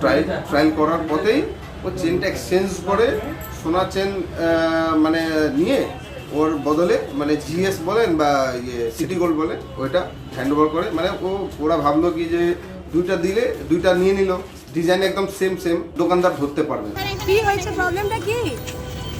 Trial করার পথেই ও চেনটা এক্সচেঞ্জ করে সোনা চেন মানে নিয়ে ওর বদলে মানে জিএস বলেন বা সিটি গোল্ড বলে ওইটা হ্যান্ড ওভার করে। মানে ওরা ভাবলো কি যে দুইটা দিলে দুইটা নিয়ে নিল, ডিজাইন একদম সেম, দোকানদার ধরতে পারবে না। কি হয়েছে, প্রবলেমটা কি?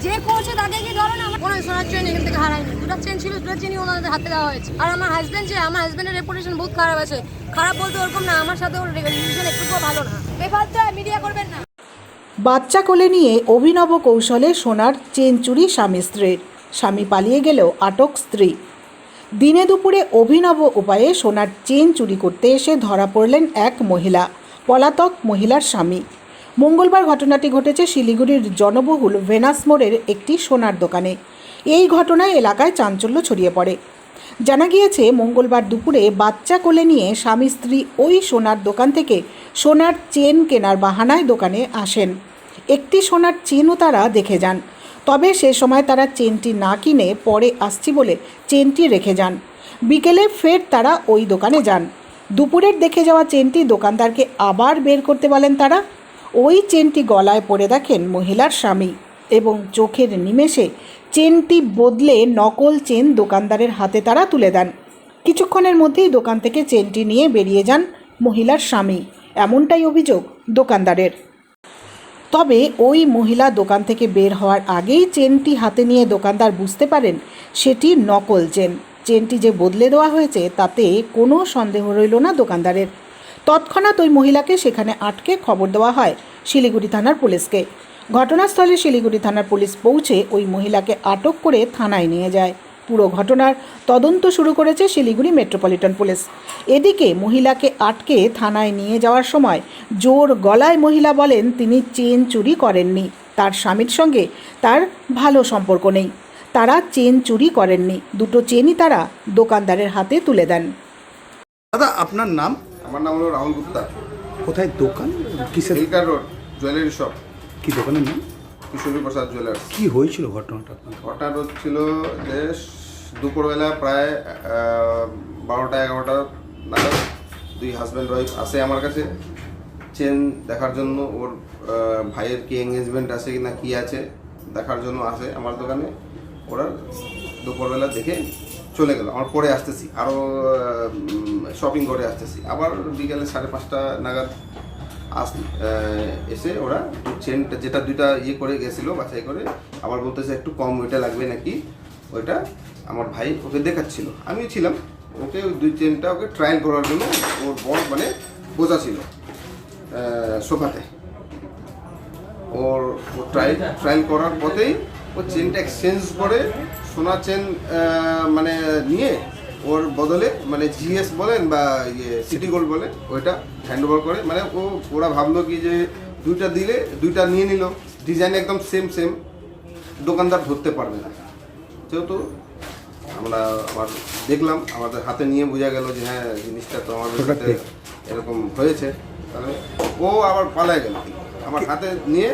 যে করছে তাকে কি ধরো না, আমার কোনো সোনার চেন এখান থেকে হারায়নি। দুটো চেন ছিল, দুটো চেনই ওনাদের হাতে দেওয়া হয়েছে। আর আমার হাজব্যান্ডের রেপুটেশন বহুত খারাপ আছে। খারাপ বলতে ওরকম না, আমার সাথে ওর রিলেশন একটুকুও ভালো না। বেফালতু মিডিয়া করবেন না। বাচ্চা কোলে নিয়ে অভিনব কৌশলে সোনার চেন চুরি স্বামী স্ত্রীর, স্বামী পালিয়ে গেলেও আটক স্ত্রী। দিনে দুপুরে অভিনব উপায়ে সোনার চেন চুরি করতে এসে ধরা পড়লেন এক মহিলা, পলাতক মহিলার স্বামী। মঙ্গলবার ঘটনাটি ঘটেছে শিলিগুড়ির জনবহুল ভেনাস মোড়ের একটি সোনার দোকানে। এই ঘটনায় এলাকায় চাঞ্চল্য ছড়িয়ে পড়ে। জানা গিয়েছে মঙ্গলবার দুপুরে বাচ্চা কোলে নিয়ে স্বামী স্ত্রী ওই সোনার দোকান থেকে সোনার চেন কেনার বাহানায় দোকানে আসেন। একটি সোনার চেনও তারা দেখে যান, তবে সে সময় তারা চেনটি না কিনে পরে আসছি বলে চেনটি রেখে যান। বিকেলে ফের তারা ওই দোকানে যান। দুপুরের দেখে যাওয়া চেনটি দোকানদারকে আবার বের করতে বলেন তারা। ওই চেনটি গলায় পরে দেখেন মহিলার স্বামী এবং চোখের নিমেষে চেনটি বদলে নকল চেন দোকানদারের হাতে তারা তুলে দেন। কিছুক্ষণের মধ্যেই দোকান থেকে চেনটি নিয়ে বেরিয়ে যান মহিলার স্বামী, এমনটাই অভিযোগ দোকানদারের। তবে ওই মহিলা দোকান থেকে বের হওয়ার আগেই চেনটি হাতে নিয়ে দোকানদার বুঝতে পারেন সেটি নকল চেন। চেনটি যে বদলে দেওয়া হয়েছে তাতে কোনো সন্দেহ রইল না দোকানদারের। তৎক্ষণাৎ ওই মহিলাকে সেখানে আটকে খবর দেওয়া হয় শিলিগুড়ি থানার পুলিশকে। ঘটনাস্থলে শিলিগুড়ি থানার পুলিশ পৌঁছে ওই মহিলাকে আটক করে থানায় নিয়ে যায়। পুরো ঘটনার তদন্ত শুরু করেছে শিলিগুড়ি মেট্রোপলিটন পুলিশ। এদিকে মহিলাকে আটকে থানায় নিয়ে যাওয়ার সময় জোর গলায় মহিলা বলেন তিনি চেন চুরি করেননি, তার স্বামীর সঙ্গে তার ভালো সম্পর্ক নেই, তারা চেন চুরি করেননি। দুটো চেনই তারা দোকানদারের হাতে তুলে দেন। দাদা আপনার নাম? আমার নাম হলো রাহুল গুপ্তা। কোথায় দোকান? কিসের? Hill cart road jewellery shop. কি দোকানের নাম? কিশোরী প্রসাদ জুয়েলার্স। কি হয়েছিল ঘটনাটা আপনার? ঘটনা হচ্ছিল যে দুপুরবেলা প্রায় 12টা-11টা নাগাদ দুই হাজব্যান্ড ওয়াইফ আসে আমার কাছে চেন দেখার জন্য। ওর ভাইয়ের কি এঙ্গেজমেন্ট আছে কি না কি আছে দেখার জন্য আসে আমার দোকানে। ওরা দুপুরবেলা দেখে চলে গেল। আমার পরে আসতেছি, আরও শপিং করে আসতেছি। আবার বিকেলে 5:30 নাগাদ এসে ওরা চেনটা যেটা দুইটা করে গেছিলো বাছাই করে আবার বলতেছে একটু কম ওইটা লাগবে নাকি। ওইটা আমার ভাই ওকে দেখাচ্ছিল, আমিও ছিলাম। ওকে ওই দুই চেনটা ওকে ট্রায়াল করার জন্য ওর বর মানে বোঝা ছিল সোফাতে। ওর ট্রায়াল করার পথেই ও চেনটা এক্সচেঞ্জ করে সোনা চেন মানে নিয়ে ওর বদলে মানে জিএস বলেন বা সিটি গোল্ড বলে ওইটা হ্যান্ড ওভার করে। মানে ওরা ভাবলো কি যে দুইটা দিলে দুইটা নিয়ে নিল, ডিজাইন একদম সেম, দোকানদার ধরতে পারবে না। যেহেতু আমার দেখলাম, আমাদের হাতে নিয়ে বোঝা গেল যে হ্যাঁ জিনিসটা তো আমাদের সাথে এরকম হয়েছে। তাহলে ও আবার পালায় গেল, আমার হাতে নিয়ে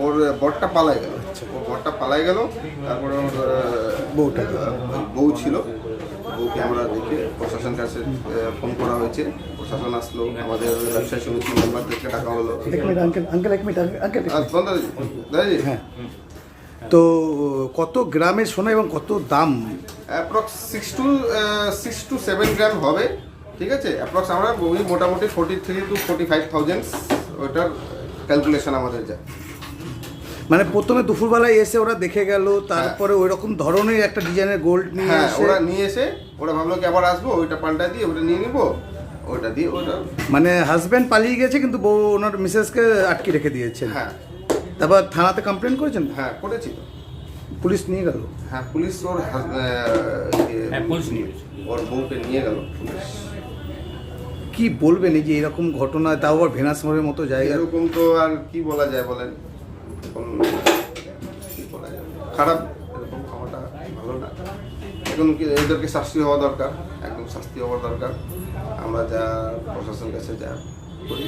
ওর বরটা পালায় গেল। ও বরটা পালায় গেল। তারপরে ওর বউ ছিল, বউকে আমরা দেখে প্রশাসন কাছে ফোন করা হয়েছে। প্রশাসন আসলো, আমাদের ব্যবসায়ী সমিতির মেম্বারদেরকে ডাকা হলো। হ্যাঁ, তো কত গ্রামের সোনা এবং কত দাম? অ্যাপ্রক্স 6 to 7 গ্রাম হবে। ঠিক আছে, অ্যাপ্রক্স আমরা মোটামুটি 43 to 45,000 ওইটার ক্যালকুলেশন আমাদের যায়। মানে প্রথমে দুপুরবেলায় এসে ওরা দেখে গেল, তারপরে ওই রকম ধরনের একটা ডিজাইনের গোল্ড নিয়ে ওরা নিয়ে এসে ওরা ভাবলো কি আবার আসবো, ওইটা পাল্টা দিয়ে ওটা নিয়ে নিবো, ওইটা দিয়ে ওইটা। মানে হাজব্যান্ড পালিয়ে গেছে কিন্তু বউ ওনার মিসেসকে আটকে রেখে দিয়েছে। হ্যাঁ, তারপর থানাতে কমপ্লেন করেছেন? হ্যাঁ করেছি তো। পুলিশ নিয়ে গেল? হ্যাঁ পুলিশ ওর বউকে নিয়ে গেল পুলিশ। কি বলবেন এই যে এরকম ঘটনা, তাও আবার ভেনাস মোড়ের মতো জায়গা? এরকম তো আর কি বলা যায় বলেন, কি বলা যায়, খারাপ। এরকম খাওয়াটা ভালো না। এখন এদেরকে শাস্তি হওয়া দরকার, একদম শাস্তি হওয়ার দরকার। আমরা যা প্রশাসন কাছে যা করি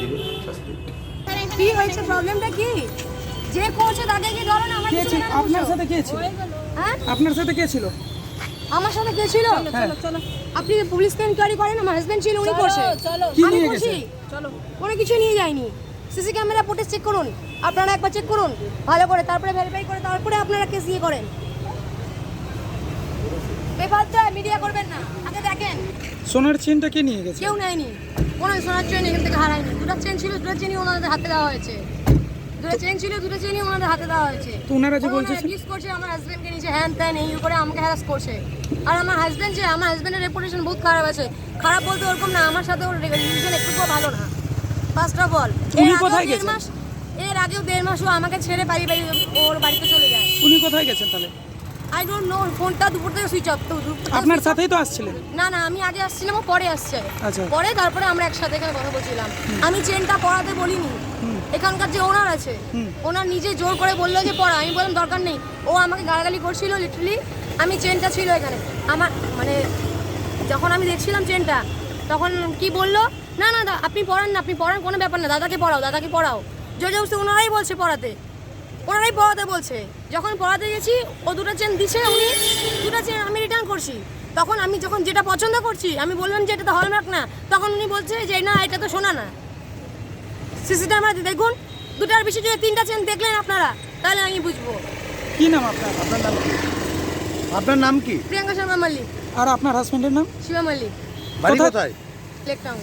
দিবে শাস্তি। কি হয়েছে, প্রবলেমটা কি? যে করছে তাকে কি ধরো না, আমার আপনার সাথে কে ছিল? হ্যাঁ আপনার সাথে কে ছিল? আমার সাথে কে ছিল? চলো আপনি পুলিশকে ইনকোয়ারি করেন। আমার হাজবেন্ড ছিল, উনি করছে। কি আমি নিয়ে করছি। গেছে? চলো, কোনো কিছু নিয়ে যায়নি। সিসি ক্যামেরা ফুটেজ চেক করুন, আপনারা একবার চেক করুন ভালো করে, তারপরে ভেরিফাই করে তারপরে আপনারা কেস ইয়ে করেন। বেফালতু মিডিয়া করবেন না, আগে দেখেন। সোনার চেনটা কে নিয়ে গেছে? কেউ নেয়নি, কোনো সোনার চেন এখান থেকে হারায়নি। দুটো চেন ছিল, দুটো চেনই ওনাদের হাতে দেওয়া হয়েছে। দুটো চেন ছিল, দুটো চেনই ওনাদের হাতে দেওয়া হয়েছে। তো ওনারা যে বলছে অ্যাবিউজ করছে আমার হাজবেন্ডকে, নিচে হ্যান ত্যান এই করে আমাকে হ্যারাস করছে। আর আমার হাজবেন্ড যে, আমার হাজবেন্ডের রেপুটেশন বহুত খারাপ আছে। খারাপ বলতে ওরকম না, আমার সাথে ওর রিলেশন একটু ভালো না। ফার্স্ট অফ অল উনি কোথায় গেছেন? এর আগেও 1.5 মাস ও আমাকে ছেড়ে বাড়ি ওর বাড়িতে চলে যায়। উনি কোথায় গেছেন তাহলে? আই ডোন্ট নো, ফোনটা দুপুর থেকে সুইচ অফ। তো আপনার সাথেই তো আসছিলেন? না না, আমি আগে আসছিলাম, ও পরে আসছে। আচ্ছা। পরে তারপরে আমরা একসাথে এখানে কথা বলছিলাম। আমি চেনটা পড়াতে বলিনি, এখানকার যে ওনার আছে ওনার নিজে জোর করে বললো যে পড়া। আমি বললাম দরকার নেই। ও আমাকে গালাগালি করছিল লিটারালি। আমি চেনটা ছিল এখানে আমার, মানে যখন আমি দেখছিলাম চেনটা তখন কি বললো, না না আপনি পড়ান না, আপনি পড়ান, কোনো ব্যাপার না, দাদাকে পড়াও, দাদাকে পড়াও। জোর জবরদস্তি ওনারাই বলছে পড়াতে, ওনারাই পড়াতে বলছে। যখন পড়াতে গেছি ও দুটো চেন দিছে, উনি দুটো চেন আমি রিটার্ন করছি। তখন আমি যখন যেটা পছন্দ করছি আমি বললাম যে এটা তো হলমার্ক না, তখন উনি বলছে যে না এটা তো শোনা না। সিসি ক্যামেরাতে দেখুন, দুটার বেশি যদি 3টা চেন দেখলেন আপনারা তাহলে আমি বুঝবো। কি নাম আপনার? আপনার নাম কি? আপনার নাম কি? প্রিয়াঙ্কা শর্মা মল্লিক। আর আপনার হাজবেন্ডের নাম? শিবা মল্লিক। বাড়ি কোথায়? কোথায়? Lake town.